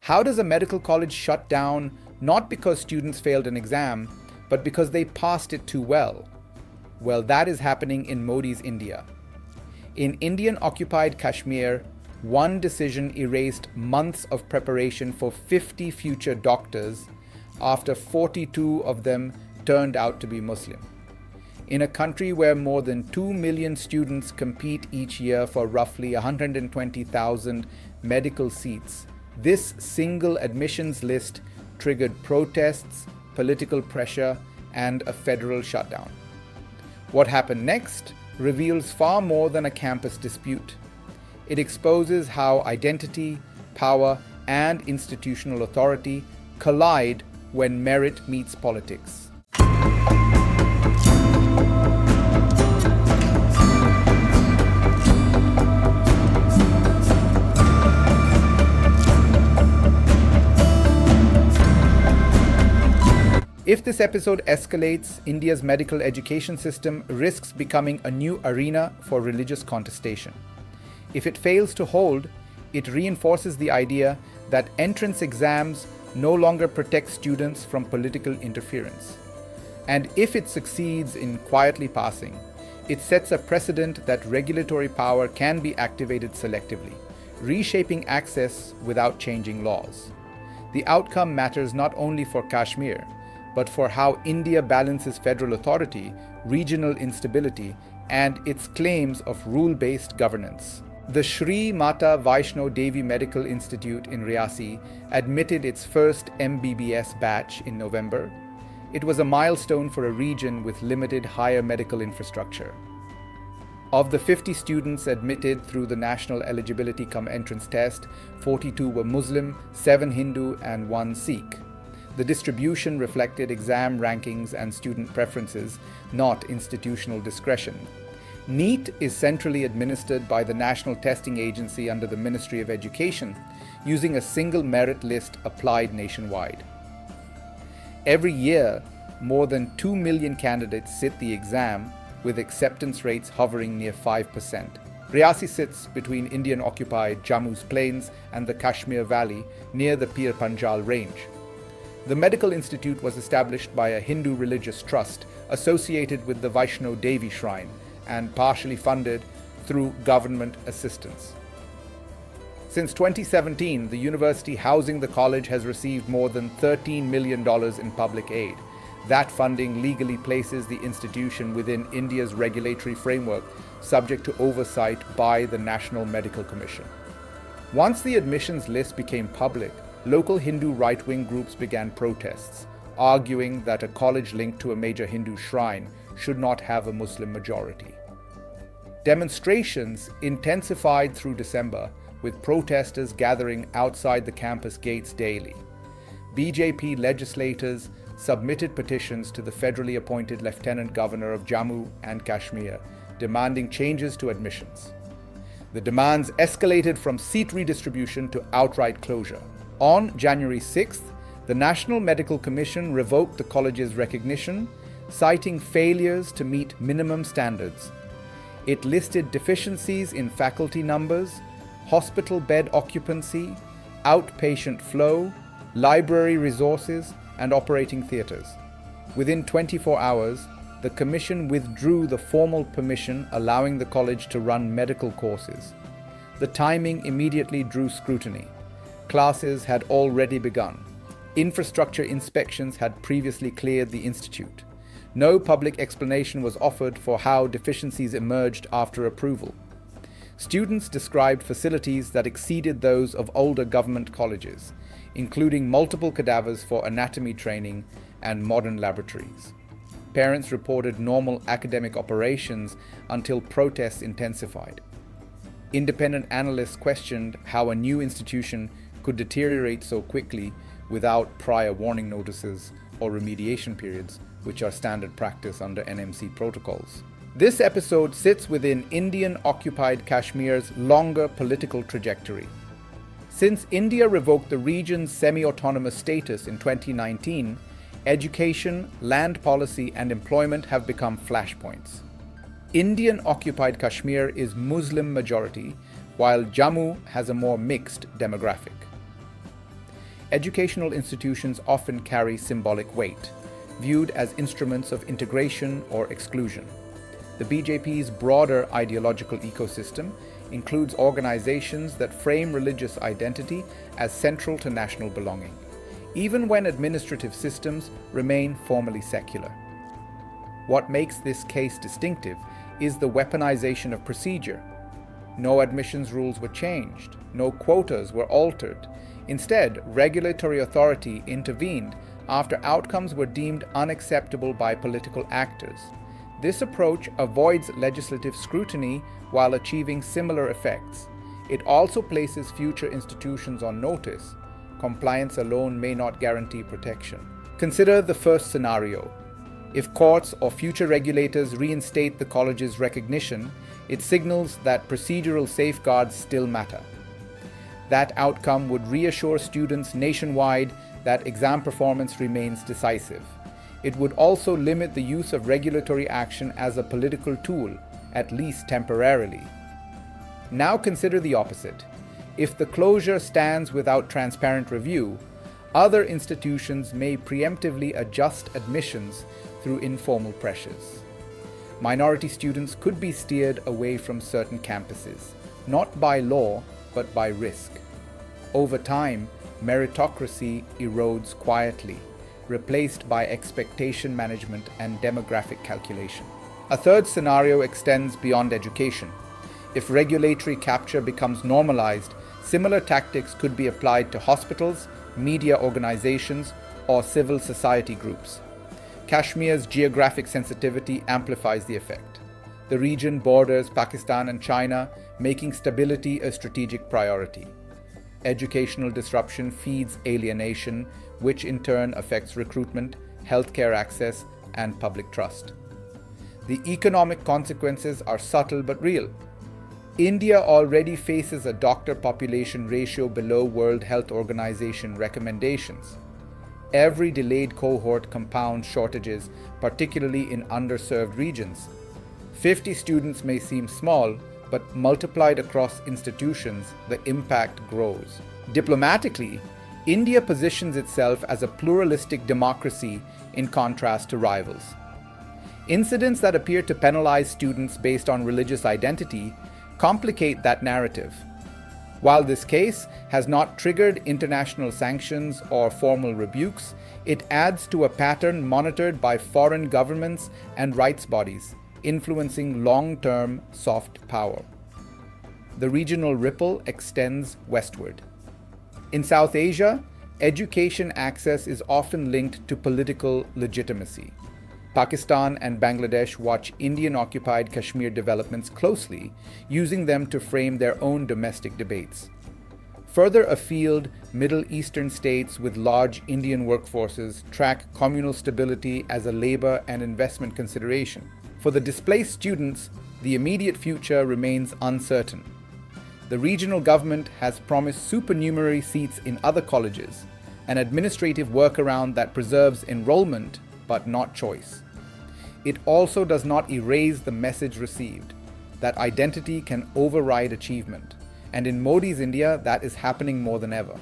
How does a medical college shut down not because students failed an exam, but because they passed it too well? Well, that is happening in Modi's India. In Indian-occupied Kashmir, one decision erased months of preparation for 50 future doctors after 42 of them turned out to be Muslim. In a country where more than 2 million students compete each year for roughly 120,000 medical seats, this single admissions list triggered protests, political pressure, and a federal shutdown. What happened next reveals far more than a campus dispute. It exposes how identity, power, and institutional authority collide when merit meets politics. If this episode escalates, India's medical education system risks becoming a new arena for religious contestation. If it fails to hold, it reinforces the idea that entrance exams no longer protect students from political interference. And if it succeeds in quietly passing, it sets a precedent that regulatory power can be activated selectively, reshaping access without changing laws. The outcome matters not only for Kashmir, but for how India balances federal authority, regional instability, and its claims of rule-based governance. The Shri Mata Vaishno Devi Medical Institute in Riyasi admitted its first MBBS batch in November. It was a milestone for a region with limited higher medical infrastructure. Of the 50 students admitted through the National Eligibility Cum Entrance Test, 42 were Muslim, 7 Hindu, and 1 Sikh. The distribution reflected exam rankings and student preferences, not institutional discretion. NEET is centrally administered by the National Testing Agency under the Ministry of Education, using a single merit list applied nationwide. Every year, more than 2 million candidates sit the exam, with acceptance rates hovering near 5%. Riyasi sits between Indian-occupied Jammu's plains and the Kashmir Valley, near the Pir Panjal range. The medical institute was established by a Hindu religious trust associated with the Vaishno Devi shrine and partially funded through government assistance. Since 2017, the university housing the college has received more than $13 million in public aid. That funding legally places the institution within India's regulatory framework, subject to oversight by the National Medical Commission. Once the admissions list became public, local Hindu right-wing groups began protests, arguing that a college linked to a major Hindu shrine should not have a Muslim majority. Demonstrations intensified through December, with protesters gathering outside the campus gates daily. BJP legislators submitted petitions to the federally appointed Lieutenant Governor of Jammu and Kashmir, demanding changes to admissions. The demands escalated from seat redistribution to outright closure. On January 6th, the National Medical Commission revoked the college's recognition, citing failures to meet minimum standards. It listed deficiencies in faculty numbers, hospital bed occupancy, outpatient flow, library resources, and operating theaters. Within 24 hours, the Commission withdrew the formal permission allowing the college to run medical courses. The timing immediately drew scrutiny. Classes had already begun. Infrastructure inspections had previously cleared the institute. No public explanation was offered for how deficiencies emerged after approval. Students described facilities that exceeded those of older government colleges, including multiple cadavers for anatomy training and modern laboratories. Parents reported normal academic operations until protests intensified. Independent analysts questioned how a new institution could deteriorate so quickly without prior warning notices or remediation periods, which are standard practice under NMC protocols. This episode sits within Indian-occupied Kashmir's longer political trajectory. Since India revoked the region's semi-autonomous status in 2019, education, land policy, and employment have become flashpoints. Indian-occupied Kashmir is Muslim majority, while Jammu has a more mixed demographic. educational institutions often carry symbolic weight, viewed as instruments of integration or exclusion. The BJP's broader ideological ecosystem includes organizations that frame religious identity as central to national belonging, even when administrative systems remain formally secular. What makes this case distinctive is the weaponization of procedure. No admissions rules were changed, no quotas were altered. Instead, regulatory authority intervened after outcomes were deemed unacceptable by political actors. This approach avoids legislative scrutiny while achieving similar effects. It also places future institutions on notice. Compliance alone may not guarantee protection. Consider the first scenario. If courts or future regulators reinstate the college's recognition, it signals that procedural safeguards still matter. That outcome would reassure students nationwide that exam performance remains decisive. It would also limit the use of regulatory action as a political tool, at least temporarily. Now consider the opposite. If the closure stands without transparent review, other institutions may preemptively adjust admissions through informal pressures. Minority students could be steered away from certain campuses, not by law, but by risk. Over time, meritocracy erodes quietly, replaced by expectation management and demographic calculation. A third scenario extends beyond education. If regulatory capture becomes normalized, similar tactics could be applied to hospitals, media organizations, or civil society groups. Kashmir's geographic sensitivity amplifies the effect. The region borders Pakistan and China, making stability a strategic priority. Educational disruption feeds alienation, which in turn affects recruitment, healthcare access, and public trust. The economic consequences are subtle but real. India already faces a doctor-population ratio below World Health Organization recommendations. Every delayed cohort compounds shortages, particularly in underserved regions. 50 students may seem small, but multiplied across institutions, the impact grows. Diplomatically, India positions itself as a pluralistic democracy in contrast to rivals. Incidents that appear to penalize students based on religious identity complicate that narrative. While this case has not triggered international sanctions or formal rebukes, it adds to a pattern monitored by foreign governments and rights bodies, influencing long-term soft power. The regional ripple extends westward. In South Asia, education access is often linked to political legitimacy. Pakistan and Bangladesh watch Indian-occupied Kashmir developments closely, using them to frame their own domestic debates. Further afield, Middle Eastern states with large Indian workforces track communal stability as a labor and investment consideration. For the displaced students, the immediate future remains uncertain. The regional government has promised supernumerary seats in other colleges, an administrative workaround that preserves enrollment but not choice. It also does not erase the message received, that identity can override achievement. And in Modi's India, that is happening more than ever.